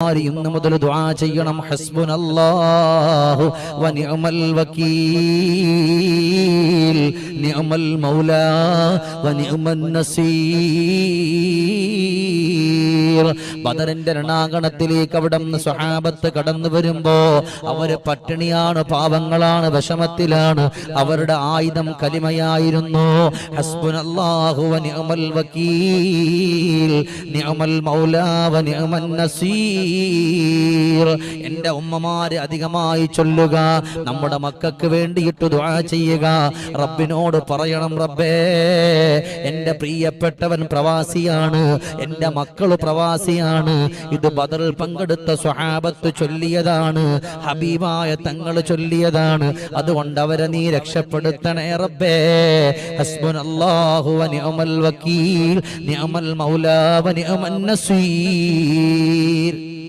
ഇന്ന് മുതൽ ദുആ ചെയ്യണം. ഹസ്ബുനല്ലാഹു വ നിഅമൽ വകീൽ, നിഅമൽ മൗലാ വ നിഅമൻ നസീർ. ബദറിന്റെ രണാങ്കണത്തിലേക്ക് അവിടുന്ന് സ്വഹാബത്ത് കടന്നു വരുമ്പോ അവര് പട്ടിണിയാണ്, പാവങ്ങളാണ്, വിഷമത്തിലാണ്. അവരുടെ ആയുധം കലിമയായിരുന്നു. ഹസ്ബുനല്ലാഹു വ നിഅമൽ വകീൽ, നിഅമൽ മൗലാ വ നിഅമൻ നസീർ. എന്റെ ഉമ്മമാര് അധികമായി ചൊല്ലുക, നമ്മുടെ മക്കൾക്ക് വേണ്ടിയിട്ട് ദുആ ചെയ്യുക. റബ്ബിനോട് പറയണം, റബ്ബേ എന്റെ പ്രിയപ്പെട്ടവൻ പ്രവാസിയാണ്, എന്റെ മക്കള് പ്രവാസിയാണ്. ഇത് ബദറിൽ പങ്കെടുത്ത സ്വഹാബത്ത് ചൊല്ലിയതാണ്, ഹബീബായ തങ്ങൾ ചൊല്ലിയതാണ്. അതുകൊണ്ട് അവരെ നീ രക്ഷപ്പെടുത്തണേ റബ്ബേ. ഹസ്ബുനല്ലാഹു വ നിഅമൽ വകീൽ, നിഅമൽ മൗലാ വ നിഅമൻ നസീർ.